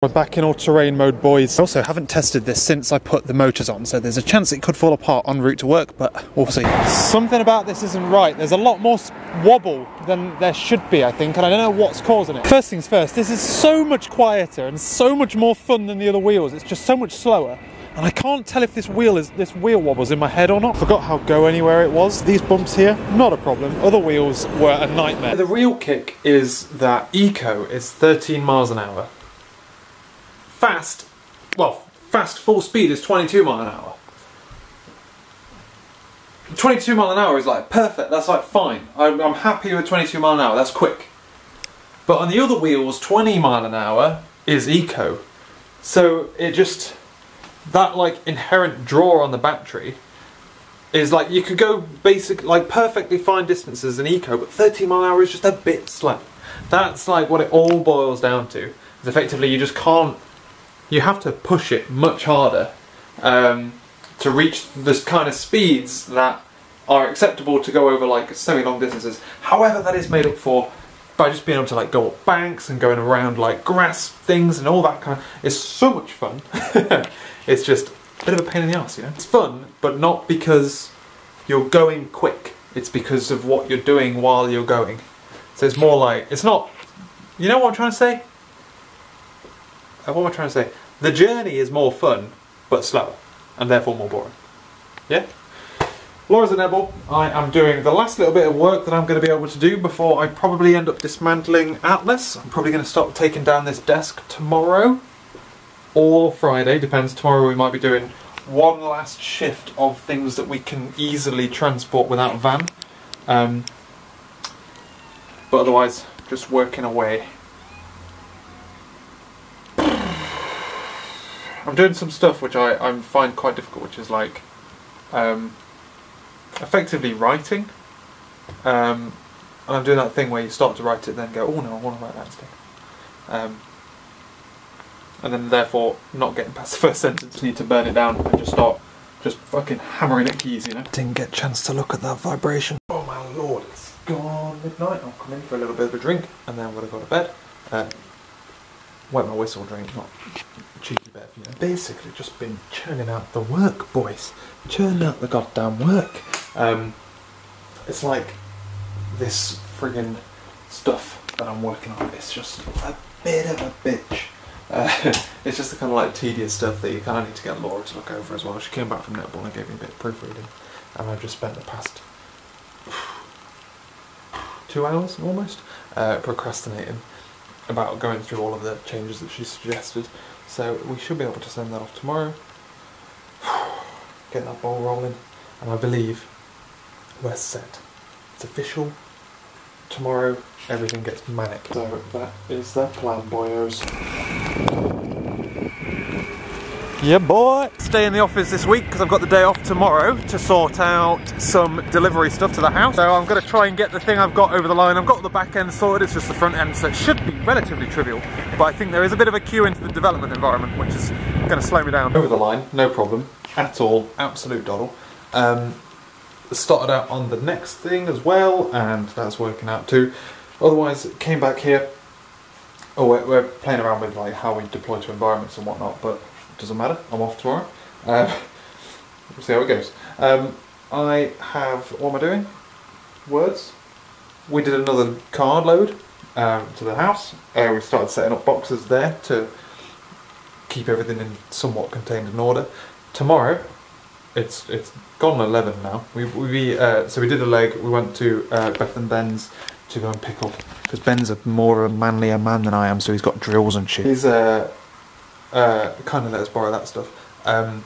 We're back in all-terrain mode, boys. I also haven't tested this since I put the motors on, so there's a chance it could fall apart en route to work, but we'll see. Something about this isn't right. There's a lot more wobble than there should be, I think, and I don't know what's causing it. First things first, this is so much quieter and so much more fun than the other wheels. It's just so much slower, and I can't tell if this wheel wobble's in my head or not. Forgot how go anywhere it was. These bumps here, not a problem. Other wheels were a nightmare. The real kick is that eco is 13 miles an hour. Fast full speed is 22 mile an hour. 22 mile an hour is like perfect, that's like fine. I'm happy with 22 mile an hour, that's quick. But on the other wheels, 20 mile an hour is eco. So it just, that like inherent draw on the battery is like, you could go basic, like perfectly fine distances in eco, but 13 mile an hour is just a bit slow. That's like what it all boils down to. Is effectively you just can't, you have to push it much harder to reach this kind of speeds that are acceptable to go over like semi-long distances. However, that is made up for by just being able to like go up banks and going around like grass things and all that kind of. It's so much fun. It's just a bit of a pain in the arse, you know. It's fun, but not because you're going quick. It's because of what you're doing while you're going. So it's more like, it's not, you know what I'm trying to say? What am I trying to say? The journey is more fun, but slower, and therefore more boring. Yeah? Laura's a Nebel. I am doing the last little bit of work that I'm going to be able to do before I probably end up dismantling Atlas. I'm probably going to start taking down this desk tomorrow, or Friday, depends. Tomorrow we might be doing one last shift of things that we can easily transport without a van. But otherwise, just working away. I'm doing some stuff which I find quite difficult, which is like effectively writing, and I'm doing that thing where you start to write it then go, oh no, I want to write that instead, and then therefore not getting past the first sentence, need to burn it down and just start fucking hammering at keys, you know. Didn't get a chance to look at that vibration. Oh my lord, it's gone midnight. I'll come in for a little bit of a drink and then I'm going to go to bed. Wet my whistle drink, not cheeky bit, you know. Basically just been churning out the work, boys. Churning out the goddamn work. It's like this friggin' stuff that I'm working on, it's just a bit of a bitch. It's just the kind of like tedious stuff that you kind of need to get Laura to look over as well. She came back from netball and gave me a bit of proofreading, and I've just spent the past 2 hours almost procrastinating about going through all of the changes that she suggested. So we should be able to send that off tomorrow. Get that ball rolling, and I believe we're set. It's official. Tomorrow everything gets manic. So that is the plan, boyos. Yeah, boy! Stay in the office this week because I've got the day off tomorrow to sort out some delivery stuff to the house. So I'm going to try and get the thing I've got over the line. I've got the back end sorted, it's just the front end, so it should be relatively trivial. But I think there is a bit of a queue into the development environment, which is going to slow me down. Over the line, no problem at all, absolute doddle. Started out on the next thing as well, and that's working out too. Otherwise, came back here. Oh, we're playing around with like how we deploy to environments and whatnot, but doesn't matter, I'm off tomorrow. We'll see how it goes. I have, what am I doing? Words. We did another card load to the house. We started setting up boxes there to keep everything in somewhat contained in order. Tomorrow, it's gone 11 now. So we did a leg, we went to Beth and Ben's to go and pick up, because Ben's more of a manlier man than I am, so he's got drills and shit. He's kind of let us borrow that stuff, and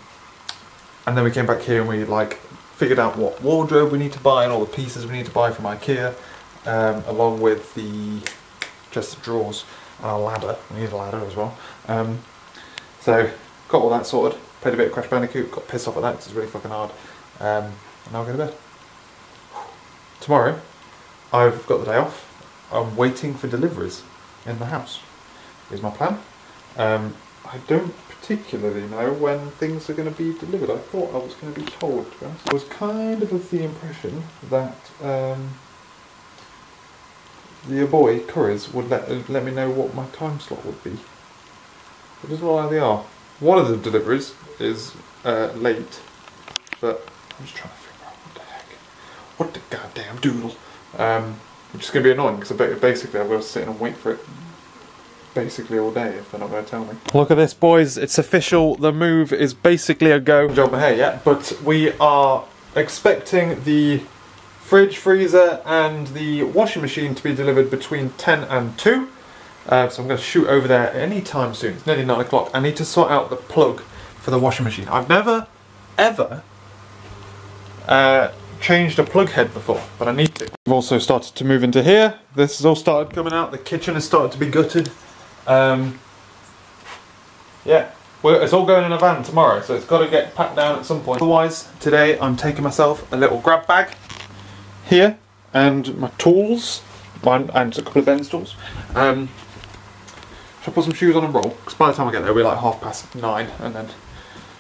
then we came back here and we like figured out what wardrobe we need to buy and all the pieces we need to buy from IKEA, along with the chest of drawers and a ladder. We need a ladder as well. So got all that sorted. Played a bit of Crash Bandicoot. Got pissed off at that because it's really fucking hard. And now I'll go to bed. Tomorrow, I've got the day off. I'm waiting for deliveries in the house. Is my plan. I don't particularly know when things are going to be delivered. I thought I was going to be told, to be honest. I was kind of the impression that your boy, Curries, would let me know what my time slot would be. It doesn't look like they are. One of the deliveries is late, but I'm just trying to figure out what the heck. What the goddamn doodle. Which is going to be annoying because basically I've got to sit and wait for it basically all day if they're not going to tell me. Look at this, boys. It's official. The move is basically a go. I haven't jogged my hair yet, but we are expecting the fridge, freezer and the washing machine to be delivered between 10 and 2. So I'm going to shoot over there anytime soon. It's nearly 9 o'clock. I need to sort out the plug for the washing machine. I've never, ever changed a plug head before, but I need to. We've also started to move into here. This has all started coming out. The kitchen has started to be gutted. Yeah, it's all going in a van tomorrow, so it's got to get packed down at some point. Otherwise, today I'm taking myself a little grab bag here and my tools and a couple of Ben stools. Should I put some shoes on and roll? Because by the time I get there, it'll be like 9:30, and then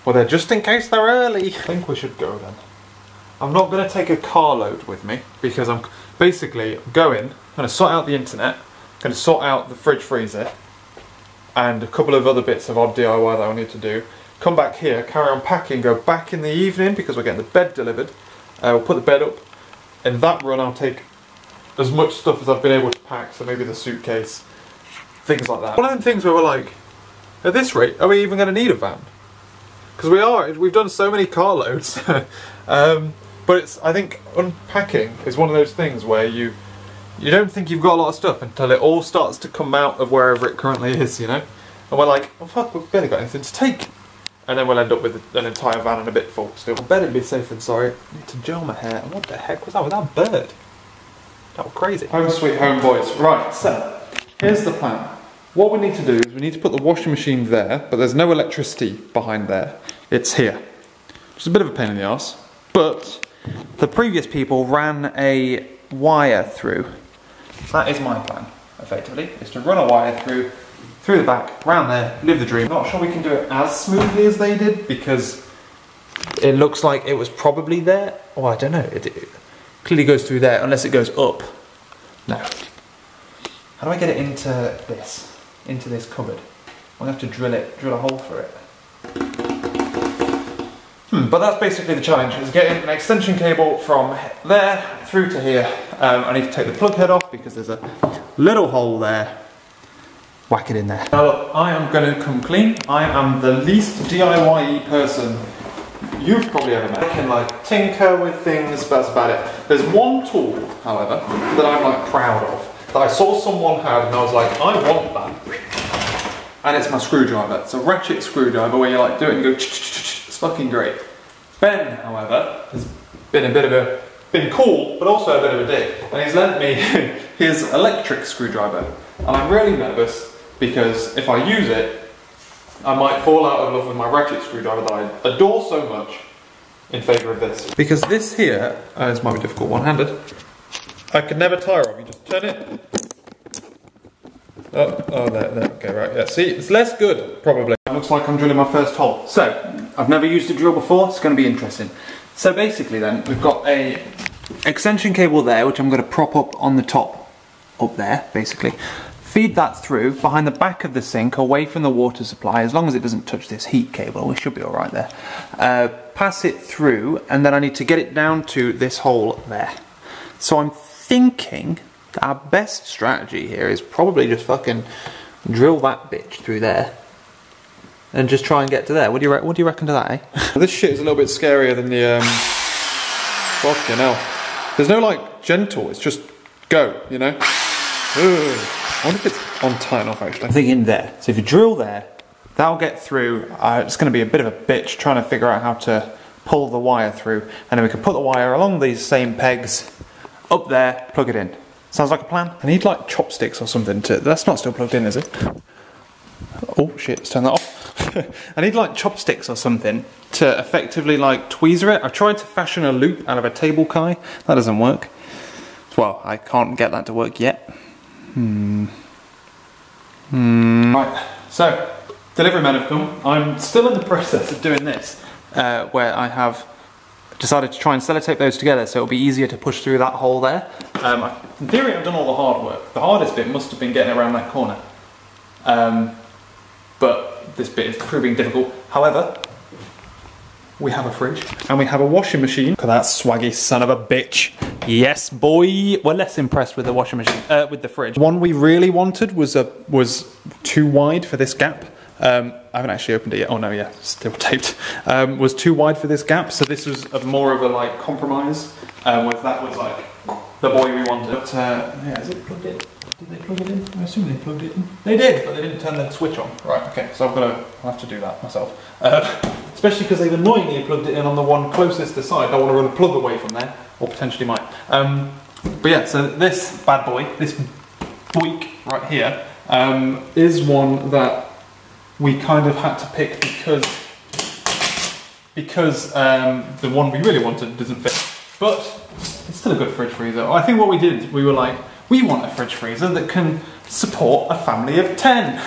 well, they're just in case they're early. I think we should go then. I'm not going to take a carload with me because I'm basically going to sort out the internet, going to sort out the fridge, freezer, and a couple of other bits of odd DIY that I need to do. Come back here, carry on packing, go back in the evening because we're getting the bed delivered. We'll put the bed up. In that run, I'll take as much stuff as I've been able to pack, so maybe the suitcase, things like that. One of them things where we're like, at this rate, are we even going to need a van? Because we've done so many carloads. But I think unpacking is one of those things where you don't think you've got a lot of stuff until it all starts to come out of wherever it currently is, you know? And we're like, oh fuck, we've barely got anything to take. And then we'll end up with an entire van and a bit full still. I better be safe than sorry. I need to gel my hair. And what the heck was that with that bird? That was crazy. Home sweet home, boys. Right, so here's the plan. What we need to do is we need to put the washing machine there, but there's no electricity behind there. It's here. Which is a bit of a pain in the arse. But the previous people ran a wire through. That is my plan, effectively, is to run a wire through the back, round there, live the dream. Not sure we can do it as smoothly as they did because it looks like it was probably there. Oh, I don't know. It clearly goes through there unless it goes up. No. How do I get it into this cupboard? I'm gonna have to drill a hole for it. But that's basically the challenge, is getting an extension cable from there through to here. I need to take the plug head off because there's a little hole there. Whack it in there. Now look, I am going to come clean. I am the least DIY-y person you've probably ever met. I can like tinker with things, but that's about it. There's one tool, however, that I'm like proud of, that I saw someone had and I was like, I want that. And it's my screwdriver. It's a ratchet screwdriver where you like do it and go it's fucking great. Ben, however, has been cool, but also a bit of a dick. And he's lent me his electric screwdriver. And I'm really nervous because if I use it, I might fall out of love with my ratchet screwdriver that I adore so much in favour of this. Because this here, this might be difficult one-handed, I could never tire of. You just turn it. Oh, there, okay, right, yeah, see, it's less good, probably. It looks like I'm drilling my first hole. So, I've never used a drill before, it's going to be interesting. So basically then, we've got a extension cable there, which I'm going to prop up on the top, up there, basically. Feed that through, behind the back of the sink, away from the water supply, as long as it doesn't touch this heat cable, we should be alright there. Pass it through, and then I need to get it down to this hole there. So I'm thinking our best strategy here is probably just fucking drill that bitch through there and just try and get to there. What do you reckon to that, eh? This shit is a little bit scarier than the fucking hell. There's no like gentle, it's just go, you know? Ugh. I wonder if it's on tight enough actually. I'm thinking there. So if you drill there, that'll get through. It's going to be a bit of a bitch trying to figure out how to pull the wire through, and then we can put the wire along these same pegs up there, plug it in. Sounds like a plan. I need like chopsticks or something to... That's not still plugged in, is it? Oh shit, let's turn that off. I need like chopsticks or something to effectively like tweezer it. I've tried to fashion a loop out of a table tie. That doesn't work. Well, I can't get that to work yet. Right, so delivery men have come. I'm still in the process of doing this, where I have decided to try and sellotape those together so it'll be easier to push through that hole there. In theory I've done all the hard work. The hardest bit must have been getting around that corner. But this bit is proving difficult. However, we have a fridge and we have a washing machine. Look at that swaggy son of a bitch. Yes, boy. We're less impressed with the washing machine, with the fridge. One we really wanted was too wide for this gap. I haven't actually opened it yet. Oh no, yeah, still taped. Was too wide for this gap, so this was more of a like compromise. With that was like the boy we wanted. But yeah, is it plugged in? Did they plug it in? I assume they plugged it in. They did, but they didn't turn the switch on. Right, okay, so I'll have to do that myself. Especially because they've annoyingly plugged it in on the one closest to side. I don't want to run a plug away from there, or potentially might. But yeah, so this bad boy, this boik right here, is one that we kind of had to pick because the one we really wanted doesn't fit. But it's still a good fridge freezer. I think what we did, we were like, we want a fridge freezer that can support a family of 10.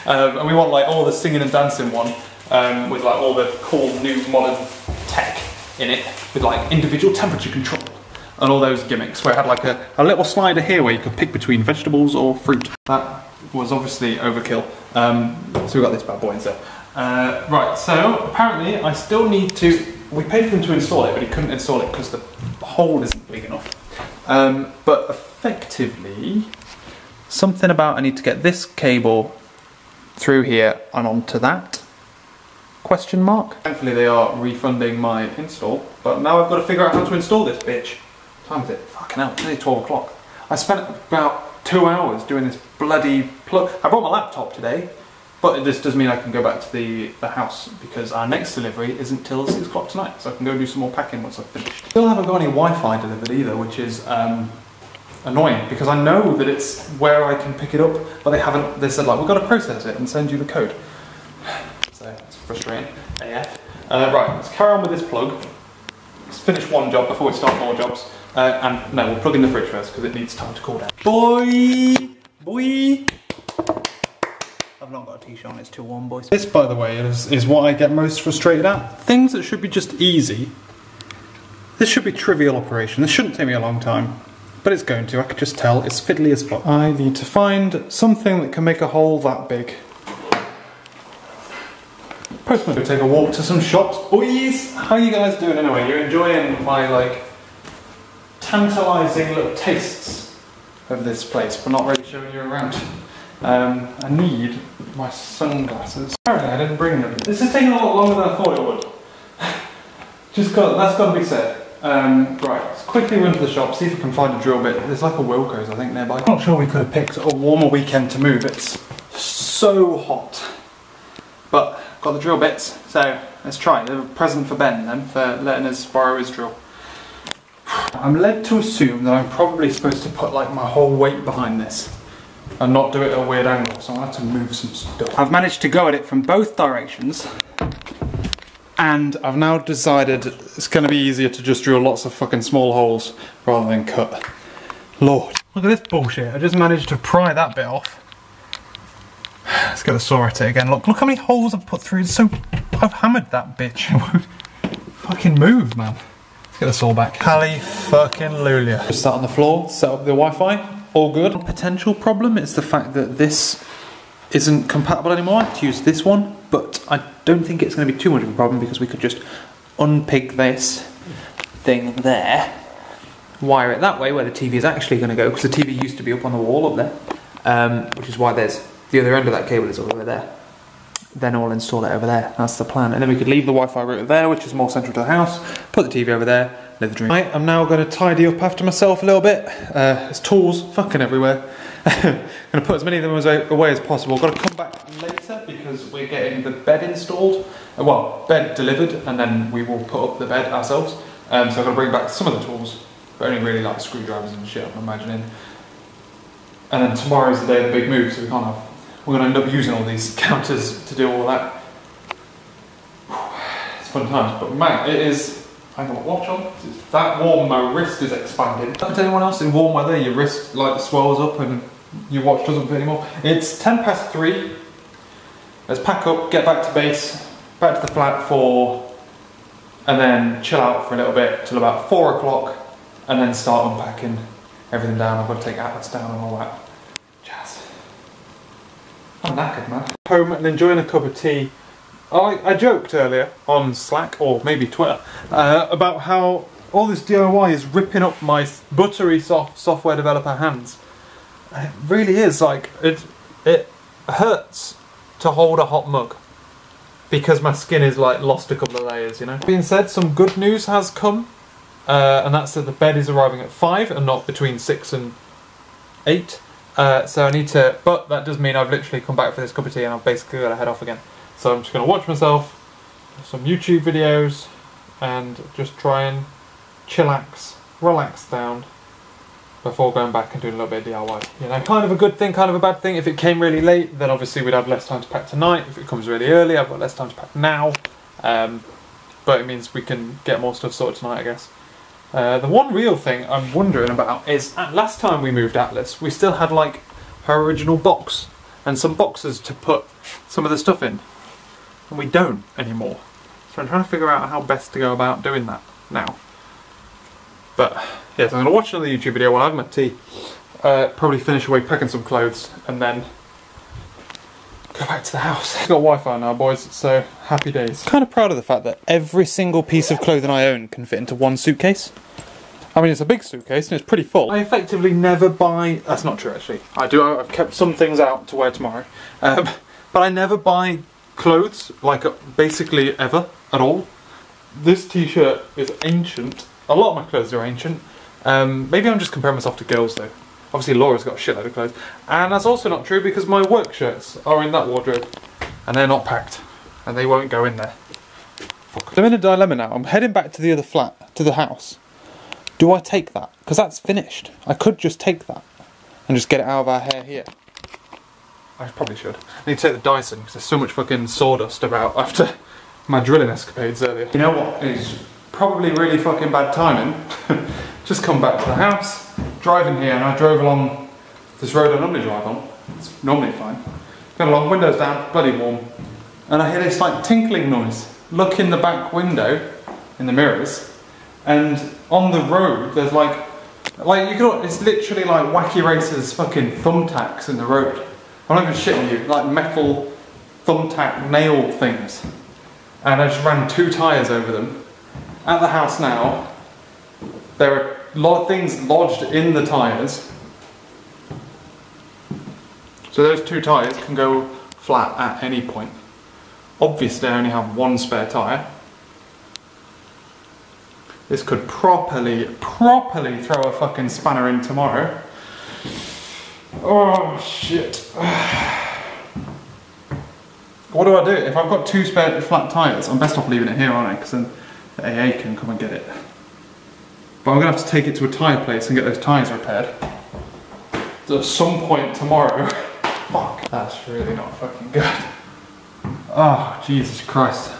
And we want like all the singing and dancing one with like all the cool new modern tech in it with like individual temperature control and all those gimmicks where it had like a little slider here where you could pick between vegetables or fruit. That was obviously overkill. So we got this bad boy instead. Right, so apparently I still need to, we paid for him to install it, but he couldn't install it because the hole isn't big enough. But effectively, something about I need to get this cable through here and onto that, question mark. Thankfully they are refunding my install, but now I've got to figure out how to install this bitch. What time is it? Fucking hell, it's nearly 12 o'clock. I spent about 2 hours doing this bloody plug. I brought my laptop today, but this does mean I can go back to the house because our next delivery isn't till 6 o'clock tonight, so I can go do some more packing once I've finished. Still haven't got any Wi-Fi delivered either, which is annoying because I know that it's where I can pick it up, but they said like, we've got to process it and send you the code. So it's frustrating AF. Right, let's carry on with this plug. Let's finish one job before we start more jobs. And no, we'll plug in the fridge first because it needs time to cool down. Boy! I've not got a t-shirt on, it's too warm, boys. This, by the way, is what I get most frustrated at. Things that should be just easy. This should be trivial operation. This shouldn't take me a long time, but it's going to. I can just tell it's fiddly as fuck. I need to find something that can make a hole that big. Postman. Go take a walk to some shops, boys. How are you guys doing anyway? You're enjoying my like tantalising little tastes of this place, but not really showing you around. I need my sunglasses. Apparently I didn't bring them. This is taking a lot longer than I thought it would. That's got to be said. Right, let's quickly run to the shop, see if we can find a drill bit. There's like a Wilco's I think nearby. I'm not sure we could have picked a warmer weekend to move. It's so hot. But got the drill bits, so let's try it. A present for Ben then, for letting us borrow his drill. I'm led to assume that I'm probably supposed to put like my whole weight behind this and not do it at a weird angle, so I'll have to move some stuff. I've managed to go at it from both directions, and I've now decided it's going to be easier to just drill lots of fucking small holes rather than cut. Lord. Look at this bullshit, I just managed to pry that bit off. Let's get the saw at it again. Look how many holes I've put through. I've hammered that bitch. It won't fucking move, man. Let's get the saw back. Hallelujah. Just start on the floor, set up the Wi-Fi. All good. Potential problem is the fact that this isn't compatible anymore. I have to use this one, but I don't think it's going to be too much of a problem because we could just unpig this thing there, wire it that way where the TV is actually going to go, because the TV used to be up on the wall up there, which is why there's the other end of that cable is all the way there. Then I'll install it over there. That's the plan. And then we could leave the Wi-Fi router there, which is more central to the house, put the TV over there, live the dream. Right, I'm now going to tidy up after myself a little bit. There's tools fucking everywhere. I'm going to put as many of them away as possible. Got to come back later because we're getting the bed installed. Well, bed delivered, and then we will put up the bed ourselves. So I've got to bring back some of the tools, but only really like screwdrivers and shit, I'm imagining. And then tomorrow's the day of the big move, so we're going to end up using all these counters to do all that. It's fun times, but man, it is. I haven't got my watch on. It's that warm, my wrist is expanding. Happen to anyone else in warm weather? Your wrist like swells up and your watch doesn't fit anymore. It's 3:10. Let's pack up, get back to base, back to the flat for, and then chill out for a little bit till about 4 o'clock, and then start unpacking everything down. I've got to take Atlas down and all that. I'm knackered, man. home and enjoying a cup of tea. I joked earlier on Slack, or maybe Twitter, about how all this DIY is ripping up my buttery soft software developer hands. It really is, like, it hurts to hold a hot mug because my skin is like lost a couple of layers, you know. Being said, some good news has come, and that's that the bed is arriving at 5 and not between 6 and 8. So I need to, but that does mean I've literally come back for this cup of tea and I've basically got to head off again. So I'm just going to watch myself, some YouTube videos, and just try and chillax, relax down before going back and doing a little bit of DIY. You know, kind of a good thing, kind of a bad thing. If it came really late, then obviously we'd have less time to pack tonight. If it comes really early, I've got less time to pack now. But it means we can get more stuff sorted tonight, I guess. The one real thing I'm wondering about is, last time we moved Atlas, we still had like her original box and some boxes to put some of the stuff in. And we don't anymore. So I'm trying to figure out how best to go about doing that now. But yes, I'm going to watch another YouTube video while I have my tea, probably finish away packing some clothes, and then go back to the house. I've got Wi-Fi now, boys, so happy days. I'm kind of proud of the fact that every single piece of clothing I own can fit into one suitcase. I mean, it's a big suitcase and it's pretty full. I effectively never buy... That's not true, actually. I've kept some things out to wear tomorrow. But I never buy clothes, like, basically ever, at all. This t-shirt is ancient. A lot of my clothes are ancient. Maybe I'm just comparing myself to girls though. Obviously Laura's got a shitload of clothes. And that's also not true because my work shirts are in that wardrobe. And they're not packed. And they won't go in there. Fuck. I'm in a dilemma now. I'm heading back to the other flat, to the house. Do I take that? Because that's finished. I could just take that. And just get it out of our hair here. I probably should. I need to take the Dyson because there's so much fucking sawdust about after my drilling escapades earlier. You know what is probably really fucking bad timing? Just come back to the house, driving here, and I drove along this road I normally drive on. It's normally fine. Got along, windows down, bloody warm. And I hear this like tinkling noise. Look in the back window, in the mirrors, and on the road there's like you could, it's literally like Wacky Racer's fucking thumbtacks in the road. I'm not even shitting you, like metal thumbtack nail things. And I just ran 2 tyres over them. At the house now, there are a lot of things lodged in the tyres. So those 2 tyres can go flat at any point. Obviously I only have 1 spare tyre. This could properly throw a fucking spanner in tomorrow. Oh shit. What do I do? If I've got 2 spare flat tyres, I'm best off leaving it here, aren't I? Because then the AA can come and get it. But I'm going to have to take it to a tyre place and get those tyres repaired. So at some point tomorrow... Fuck. That's really not fucking good. Oh, Jesus Christ.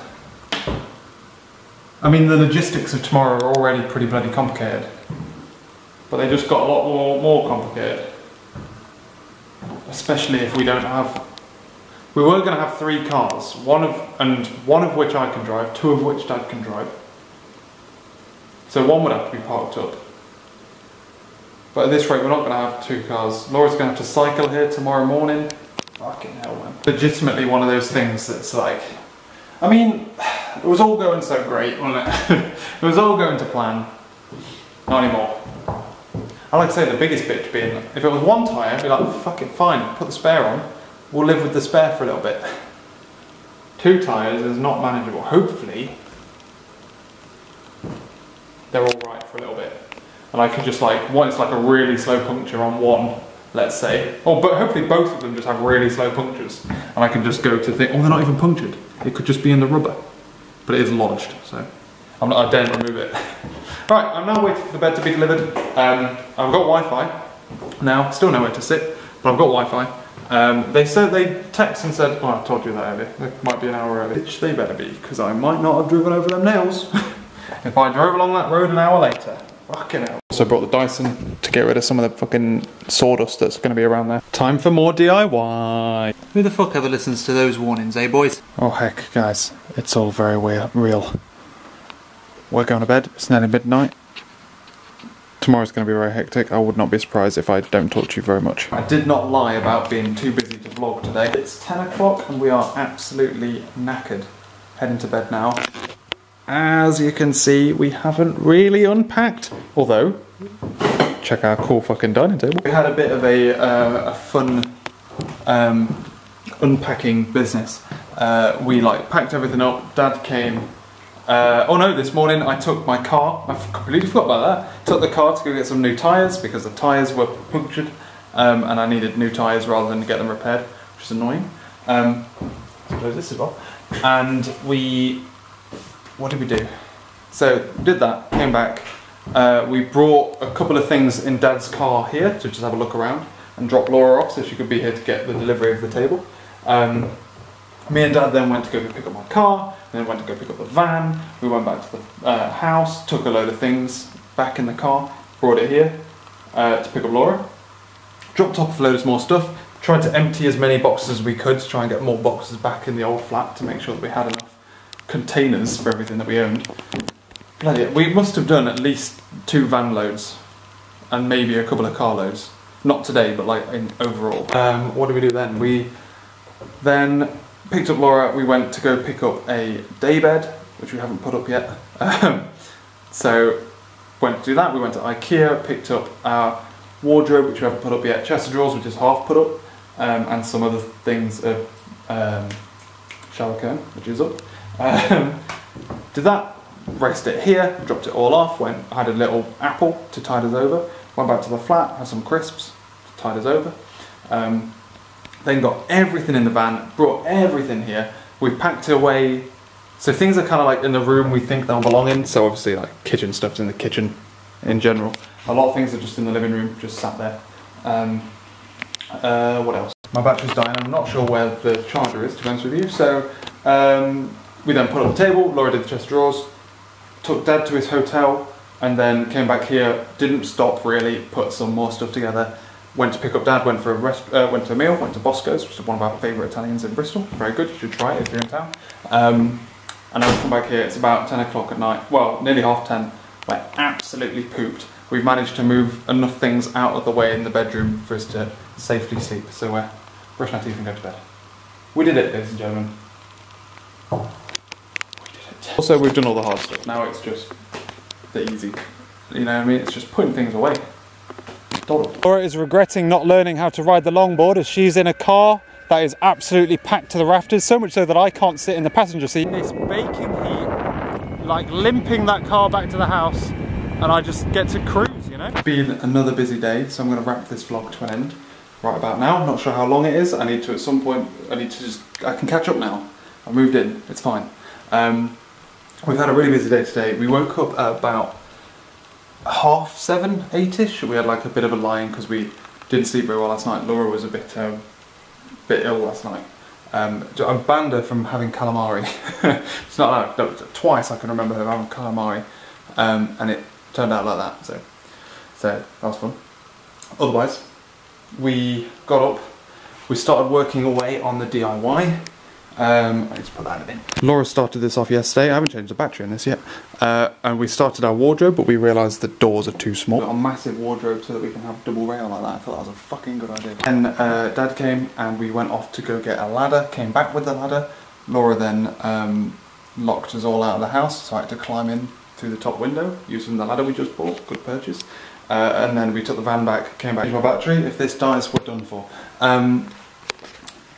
I mean, the logistics of tomorrow are already pretty bloody complicated. But they just got a lot more complicated. Especially if we don't have... We were going to have 3 cars, one of which I can drive, 2 of which Dad can drive. So 1 would have to be parked up. But at this rate, we're not going to have 2 cars. Laura's going to have to cycle here tomorrow morning. Fucking hell, man. Legitimately one of those things that's like... I mean, it was all going so great, wasn't it? It was all going to plan. Not anymore. I like to say the biggest bitch being, if it was 1 tyre, I'd be like, fuck it, fine, put the spare on. We'll live with the spare for a little bit. 2 tyres is not manageable. Hopefully, they're all right for a little bit. And I could just like, it's like a really slow puncture on 1, let's say. Oh, but hopefully both of them just have really slow punctures. And I can just go to think, oh, they're not even punctured. It could just be in the rubber. But it is lodged, so I daren't remove it. Right, I'm now waiting for the bed to be delivered. I've got Wi-Fi now, still nowhere to sit, but I've got Wi-Fi. They texted and said, oh, I told you that earlier, it might be an hour early. Which they better be, because I might not have driven over them nails. If I drove along that road an hour later. Fucking hell. Also brought the Dyson to get rid of some of the fucking sawdust that's going to be around there. Time for more DIY. Who the fuck ever listens to those warnings, eh boys? Oh heck, guys, it's all very real. We're going to bed, it's nearly midnight. Tomorrow's going to be very hectic. I would not be surprised if I don't talk to you very much. I did not lie about being too busy to vlog today. It's 10 o'clock and we are absolutely knackered. Heading to bed now. As you can see, we haven't really unpacked, although, check our cool fucking dining table. We had a bit of a fun unpacking business. We like packed everything up, Dad came. Oh no, this morning I took my car, I completely forgot about that. Took the car to go get some new tyres because the tyres were punctured and I needed new tyres rather than get them repaired, which is annoying. So close this as well. And what did we do? So did that, came back. We brought a couple of things in Dad's car here to just have a look around and drop Laura off so she could be here to get the delivery of the table. Me and Dad then went to go pick up my car, and then went to go pick up the van. We went back to the house, took a load of things back in the car, brought it here to pick up Laura. Dropped off a load of more stuff, tried to empty as many boxes as we could to try and get more boxes back in the old flat to make sure that we had enough containers for everything that we owned. Bloody hell, we must have done at least 2 van loads and maybe a couple of car loads. Not today, but like in overall. What did we do then? We then picked up Laura, we went to go pick up a daybed, which we haven't put up yet. So went to do that, we went to IKEA, picked up our wardrobe, which we haven't put up yet, chest of drawers, which is half put up, and some other things, shower curtain, which is up. Did that, rest it here, dropped it all off, had a little apple to tide us over, went back to the flat, had some crisps to tide us over. Then got everything in the van, brought everything here. We packed it away. So things are kind of like in the room we think they'll belong in. So obviously like kitchen stuff's in the kitchen in general. A lot of things are just in the living room, just sat there. What else? My battery's dying. I'm not sure where the charger is, to be honest with you. So we then put up the table. Laura did the chest of drawers. Took Dad to his hotel and then came back here. Didn't stop really, put some more stuff together. Went to pick up Dad, went to a meal, went to Bosco's, which is one of our favourite Italians in Bristol. Very good, you should try it if you're in town. And I've come back here, it's about 10 o'clock at night, well, nearly 10:30. We're absolutely pooped. We've managed to move enough things out of the way in the bedroom for us to safely sleep. So we're brushing our teeth and going to bed. We did it, ladies and gentlemen. We did it. Also, we've done all the hard stuff. Now it's just the easy. You know what I mean? It's just putting things away. Laura is regretting not learning how to ride the longboard as she's in a car that is absolutely packed to the rafters, so much so that I can't sit in the passenger seat. In this baking heat, like limping that car back to the house, and I just get to cruise, you know? It's been another busy day, so I'm going to wrap this vlog to an end right about now. I'm not sure how long it is. I need to, at some point, I can catch up now. I moved in, it's fine. We've had a really busy day today. We woke up at about 7:30, 8ish. We had like a bit of a lie-in because we didn't sleep very well last night. Laura was a bit ill last night. I've banned her from having calamari. It's not no, twice I can remember her having calamari, and it turned out like that. So that was fun. Otherwise, we got up. We started working away on the DIY. I need to put that in. Laura started this off yesterday. I haven't changed the battery in this yet. And we started our wardrobe, but we realised the doors are too small. Got a massive wardrobe so that we can have double rail like that. I thought that was a fucking good idea. And Dad came and we went off to go get a ladder, came back with the ladder. Laura then locked us all out of the house, so I had to climb in through the top window using the ladder we just bought. Good purchase. And then we took the van back, came back to my battery. If this dies, we're done for.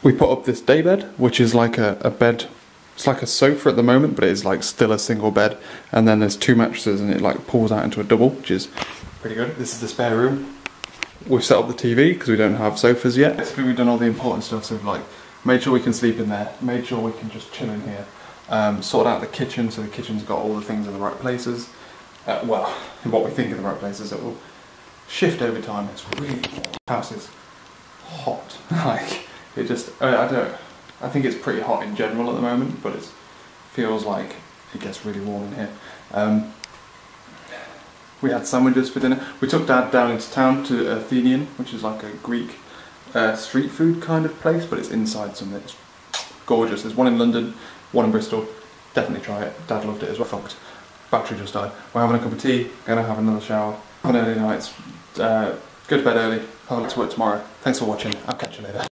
We put up this daybed, which is like a bed. It's like a sofa at the moment, but it is like still a single bed. And then there's 2 mattresses, and it like pulls out into a double, which is pretty good. This is the spare room. We've set up the TV because we don't have sofas yet. Basically, we've done all the important stuff. So we've like made sure we can sleep in there, made sure we can just chill in here. Sorted out the kitchen, so the kitchen's got all the things in the right places. Well, what we think are the right places. It will shift over time. It's really warm. The house is hot. Like. It just, I think it's pretty hot in general at the moment, but it feels like it gets really warm in here. We had sandwiches for dinner. We took Dad down into town to Athenian, which is like a Greek street food kind of place, but it's inside something. It's gorgeous. There's one in London, one in Bristol. Definitely try it. Dad loved it as well. Fucked. Battery just died. We're having a cup of tea, gonna have another shower, have an early night, go to bed early, have a look to work tomorrow. Thanks for watching. I'll catch you later.